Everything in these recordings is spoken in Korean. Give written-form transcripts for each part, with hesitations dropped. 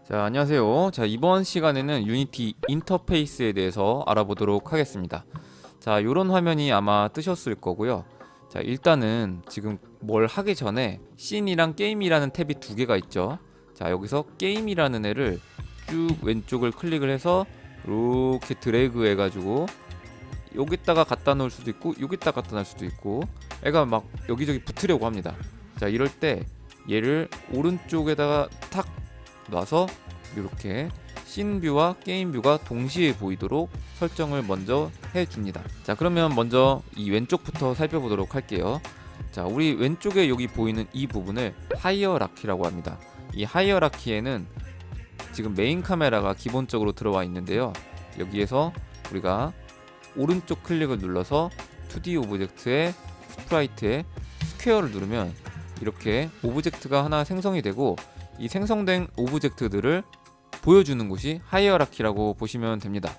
자, 안녕하세요. 자, 이번 시간에는 유니티 인터페이스에 대해서 알아보도록 하겠습니다. 자, 요런 화면이 아마 뜨셨을 거고요. 자, 일단은 지금 뭘 하기 전에 씬이랑 게임이라는 탭이 두 개가 있죠. 자, 여기서 게임이라는 애를 쭉 왼쪽을 클릭을 해서 이렇게 드래그 해가지고 여기다가 갖다 놓을 수도 있고 여기다 갖다 놓을 수도 있고 애가 막 여기저기 붙으려고 합니다. 자, 이럴 때 얘를 오른쪽에다가 탁 놔서 이렇게 씬뷰와 게임뷰가 동시에 보이도록 설정을 먼저 해줍니다. 자, 그러면 먼저 이 왼쪽부터 살펴보도록 할게요. 자, 우리 왼쪽에 여기 보이는 이 부분을 하이어라키라고 합니다. 이 하이어라키에는 지금 메인 카메라가 기본적으로 들어와 있는데요. 여기에서 우리가 오른쪽 클릭을 눌러서 2D 오브젝트의 스프라이트에 스퀘어를 누르면 이렇게 오브젝트가 하나 생성이 되고, 이 생성된 오브젝트들을 보여주는 곳이 하이어라키라고 보시면 됩니다.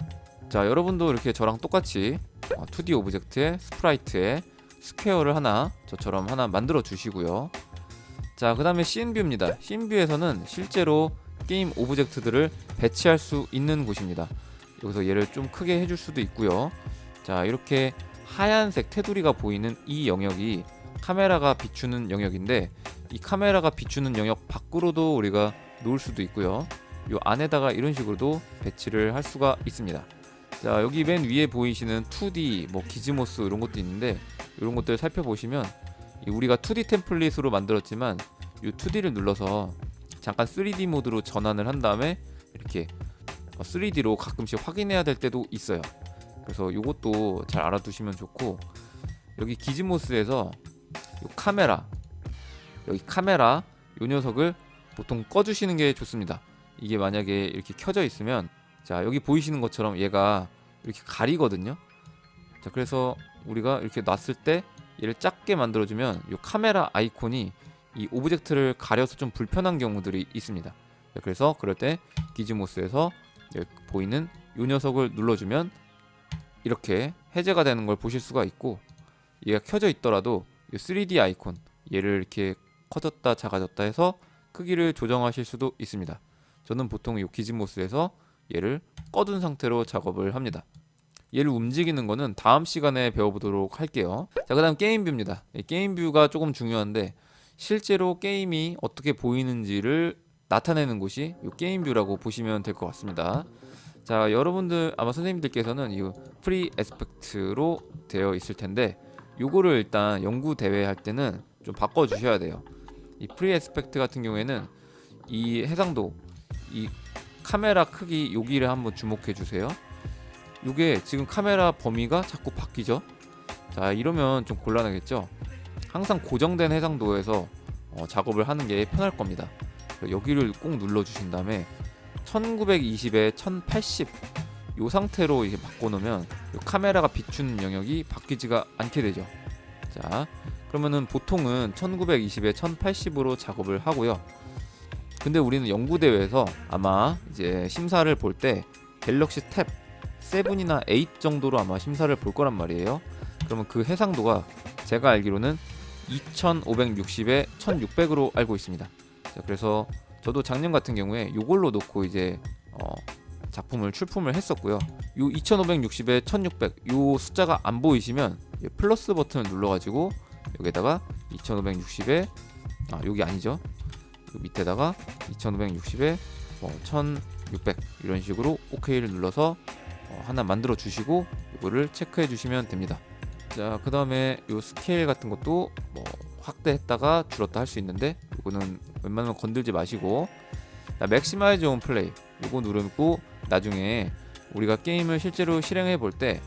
자, 여러분도 이렇게 저랑 똑같이 2D 오브젝트의 스프라이트에 스퀘어를 하나 저처럼 하나 만들어 주시고요. 자, 그 다음에 씬뷰입니다. 씬뷰에서는 실제로 게임 오브젝트들을 배치할 수 있는 곳입니다. 여기서 얘를 좀 크게 해줄 수도 있고요. 자, 이렇게 하얀색 테두리가 보이는 이 영역이 카메라가 비추는 영역인데, 이 카메라가 비추는 영역 밖으로도 우리가 놓을 수도 있고요. 요 안에다가 이런 식으로도 배치를 할 수가 있습니다. 자, 여기 맨 위에 보이시는 2D 뭐 기즈모스 이런 것도 있는데, 이런 것들 살펴보시면 우리가 2D 템플릿으로 만들었지만 이 2D를 눌러서 잠깐 3D 모드로 전환을 한 다음에 이렇게 3D로 가끔씩 확인해야 될 때도 있어요. 그래서 이것도 잘 알아두시면 좋고, 여기 기즈모스에서 요 카메라, 여기 카메라 요 녀석을 보통 꺼주시는 게 좋습니다. 이게 만약에 이렇게 켜져 있으면, 자, 여기 보이시는 것처럼 얘가 이렇게 가리거든요. 자, 그래서 우리가 이렇게 놨을 때 얘를 작게 만들어주면 이 카메라 아이콘이 이 오브젝트를 가려서 좀 불편한 경우들이 있습니다. 자, 그래서 그럴 때 기즈모스에서 여기 보이는 이 녀석을 눌러주면 이렇게 해제가 되는 걸 보실 수가 있고, 얘가 켜져 있더라도 이 3D 아이콘 얘를 이렇게 커졌다 작아졌다 해서 크기를 조정하실 수도 있습니다. 저는 보통 이 기즈모스에서 얘를 꺼둔 상태로 작업을 합니다. 얘를 움직이는 거는 다음 시간에 배워보도록 할게요. 자, 그 다음 게임뷰입니다. 게임뷰가 조금 중요한데, 실제로 게임이 어떻게 보이는지를 나타내는 곳이 이 게임뷰라고 보시면 될 것 같습니다. 자, 여러분들 아마 선생님들께서는 이 프리 에스펙트로 되어 있을 텐데, 요거를 일단 연구 대회 할 때는 좀 바꿔 주셔야 돼요. 이 프리 에스펙트 같은 경우에는 이 해상도, 이 카메라 크기 여기를 한번 주목해 주세요. 요게 지금 카메라 범위가 자꾸 바뀌죠. 자, 이러면 좀 곤란하겠죠. 항상 고정된 해상도에서 작업을 하는 게 편할 겁니다. 여기를 꼭 눌러 주신 다음에 1920에 1080 요 상태로 이렇게 바꿔놓으면 요 카메라가 비추는 영역이 바뀌지가 않게 되죠. 자, 그러면은 보통은 1920에 1080으로 작업을 하고요. 근데 우리는 연구대회에서 아마 이제 심사를 볼 때 갤럭시 탭 7이나 8 정도로 아마 심사를 볼 거란 말이에요. 그러면 그 해상도가 제가 알기로는 2560에 1600으로 알고 있습니다. 자, 그래서 저도 작년 같은 경우에 이걸로 놓고 이제 작품을 출품을 했었고요. 요 2560에 1600 요 숫자가 안 보이시면 플러스 버튼을 눌러가지고 여기다가 2560에 여기 아니죠. 요 밑에다가 2560에 1600 이런 식으로 OK를 눌러서 하나 만들어 주시고 이거를 체크해 주시면 됩니다. 자, 그 다음에 요 스케일 같은 것도 뭐 확대했다가 줄었다 할 수 있는데, 이거는 웬만하면 건들지 마시고, 맥시마이즈 온 플레이 이거 누르고 나중에 우리가 게임을 실제로 실행해 볼 때,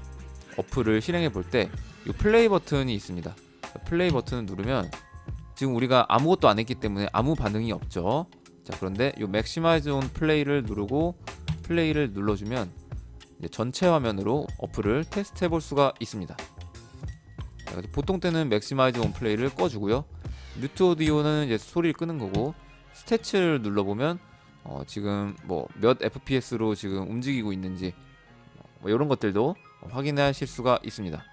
어플을 실행해 볼 때 이 플레이 버튼이 있습니다. 플레이 버튼을 누르면 지금 우리가 아무것도 안 했기 때문에 아무 반응이 없죠. 자, 그런데 이 맥시마이즈 온 플레이를 누르고 플레이를 눌러주면 이제 전체 화면으로 어플을 테스트 해볼 수가 있습니다. 자, 보통 때는 맥시마이즈 온 플레이를 꺼주고요. 뮤트 오디오는 이제 소리를 끄는 거고, 스태츠를 눌러보면 지금 뭐 몇 FPS로 지금 움직이고 있는지 뭐 이런 것들도 확인하실 수가 있습니다.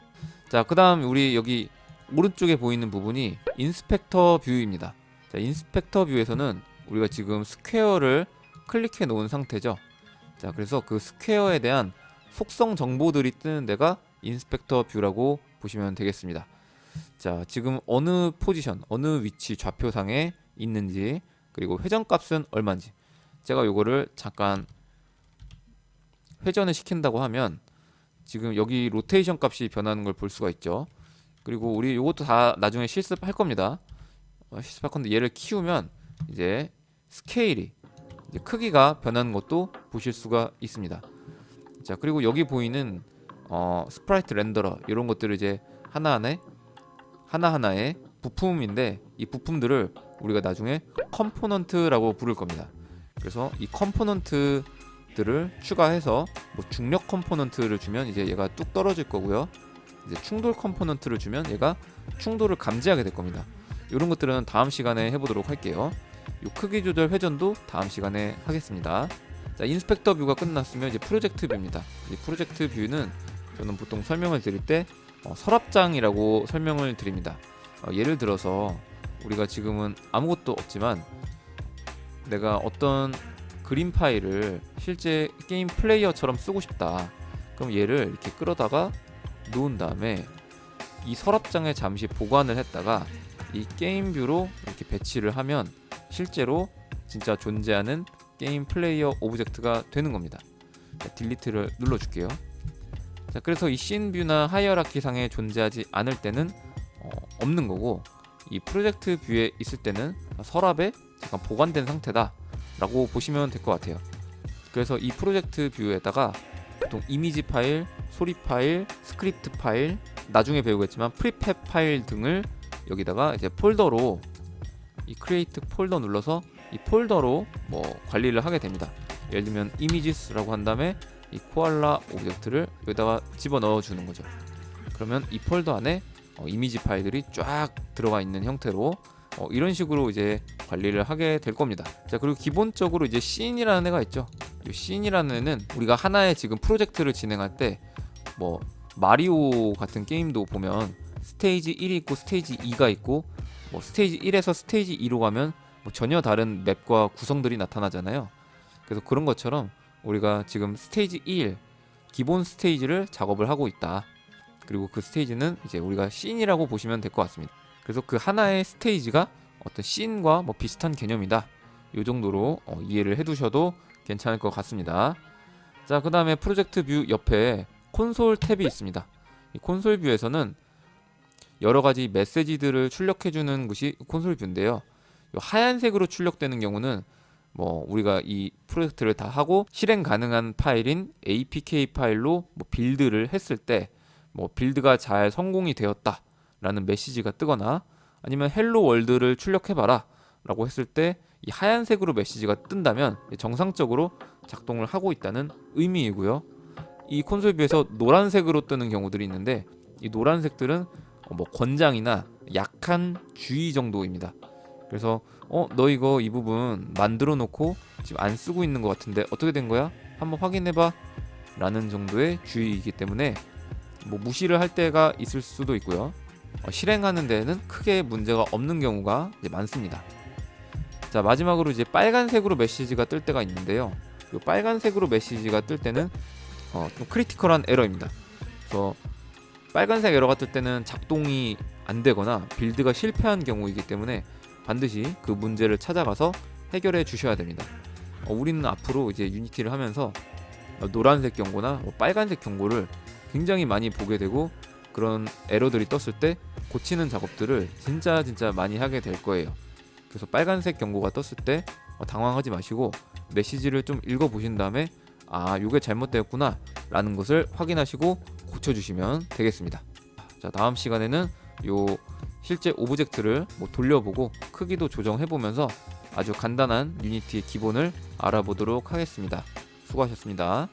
자, 그 다음 우리 여기 오른쪽에 보이는 부분이 인스펙터 뷰입니다. 자, 인스펙터 뷰에서는 우리가 지금 스퀘어를 클릭해 놓은 상태죠. 자, 그래서 그 스퀘어에 대한 속성 정보들이 뜨는 데가 인스펙터 뷰라고 보시면 되겠습니다. 자, 지금 어느 포지션, 어느 위치 좌표상에 있는지, 그리고 회전값은 얼마인지, 제가 요거를 잠깐 회전을 시킨다고 하면 지금 여기 로테이션 값이 변하는 걸 볼 수가 있죠. 그리고 우리 요것도 다 나중에 실습할 겁니다. 실습할 건데 얘를 키우면 이제 스케일이, 이제 크기가 변하는 것도 보실 수가 있습니다. 자, 그리고 여기 보이는 스프라이트 렌더러, 이런 것들을 이제 하나하나의 부품인데, 이 부품들을 우리가 나중에 컴포넌트라고 부를 겁니다. 그래서 이 컴포넌트들을 추가해서 뭐 중력 컴포넌트를 주면 이제 얘가 뚝 떨어질 거고요. 이제 충돌 컴포넌트를 주면 얘가 충돌을 감지하게 될 겁니다. 이런 것들은 다음 시간에 해보도록 할게요. 요 크기 조절 회전도 다음 시간에 하겠습니다. 자, 인스펙터 뷰가 끝났으면 이제 프로젝트 뷰입니다. 이 프로젝트 뷰는 저는 보통 설명을 드릴 때 서랍장이라고 설명을 드립니다. 예를 들어서 우리가 지금은 아무것도 없지만 내가 어떤 그림 파일을 실제 게임 플레이어처럼 쓰고 싶다. 그럼 얘를 이렇게 끌어다가 놓은 다음에 이 서랍장에 잠시 보관을 했다가 이 게임 뷰로 이렇게 배치를 하면 실제로 진짜 존재하는 게임 플레이어 오브젝트가 되는 겁니다. 자, 딜리트를 눌러줄게요. 자, 그래서 이 씬 뷰나 하이어라키 상에 존재하지 않을 때는 없는 거고, 이 프로젝트 뷰에 있을 때는 서랍에 잠깐 보관된 상태다 라고 보시면 될 것 같아요. 그래서 이 프로젝트 뷰에다가 보통 이미지 파일, 소리 파일, 스크립트 파일, 나중에 배우겠지만 프리팹 파일 등을 여기다가 이제 폴더로, 이 크리에이트 폴더 눌러서 이 폴더로 뭐 관리를 하게 됩니다. 예를 들면 이미지스라고 한 다음에 이 코알라 오브젝트를 여기다가 집어넣어 주는 거죠. 그러면 이 폴더 안에 이미지 파일들이 쫙 들어가 있는 형태로 이런 식으로 이제 관리를 하게 될 겁니다. 자, 그리고 기본적으로 이제 씬이라는 애가 있죠. 이 씬이라는 애는 우리가 하나의 지금 프로젝트를 진행할 때, 뭐 마리오 같은 게임도 보면 스테이지 1이 있고 스테이지 2가 있고, 뭐 스테이지 1에서 스테이지 2로 가면 뭐 전혀 다른 맵과 구성들이 나타나잖아요. 그래서 그런 것처럼 우리가 지금 스테이지 1 기본 스테이지를 작업을 하고 있다. 그리고 그 스테이지는 이제 우리가 씬이라고 보시면 될 것 같습니다. 그래서 그 하나의 스테이지가 어떤 씬과 뭐 비슷한 개념이다. 이 정도로 이해를 해두셔도 괜찮을 것 같습니다. 자, 그 다음에 프로젝트 뷰 옆에 콘솔 탭이 있습니다. 이 콘솔 뷰에서는 여러 가지 메시지들을 출력해주는 것이 콘솔 뷰인데요. 하얀색으로 출력되는 경우는 뭐 우리가 이 프로젝트를 다 하고 실행 가능한 파일인 APK 파일로 뭐 빌드를 했을 때 뭐 빌드가 잘 성공이 되었다 라는 메시지가 뜨거나, 아니면 헬로 월드를 출력해봐라 라고 했을 때 이 하얀색으로 메시지가 뜬다면 정상적으로 작동을 하고 있다는 의미이고요. 이 콘솔 뷰에서 노란색으로 뜨는 경우들이 있는데, 이 노란색들은 뭐 권장이나 약한 주의 정도입니다. 그래서 너 이거 이 부분 만들어 놓고 지금 안 쓰고 있는 것 같은데 어떻게 된 거야? 한번 확인해봐 라는 정도의 주의이기 때문에 뭐 무시를 할 때가 있을 수도 있고요. 실행하는 데에는 크게 문제가 없는 경우가 이제 많습니다. 자, 마지막으로 이제 빨간색으로 메시지가 뜰 때가 있는데요. 이 빨간색으로 메시지가 뜰 때는 좀 크리티컬한 에러입니다. 그래서 빨간색 에러가 뜰 때는 작동이 안 되거나 빌드가 실패한 경우이기 때문에 반드시 그 문제를 찾아가서 해결해 주셔야 됩니다. 우리는 앞으로 이제 유니티를 하면서 노란색 경고나 빨간색 경고를 굉장히 많이 보게 되고, 그런 에러들이 떴을 때 고치는 작업들을 진짜 많이 하게 될 거예요. 그래서 빨간색 경고가 떴을 때 당황하지 마시고 메시지를 좀 읽어보신 다음에 이게 잘못되었구나 라는 것을 확인하시고 고쳐주시면 되겠습니다. 자, 다음 시간에는 요 실제 오브젝트를 뭐 돌려보고 크기도 조정해보면서 아주 간단한 유니티의 기본을 알아보도록 하겠습니다. 수고하셨습니다.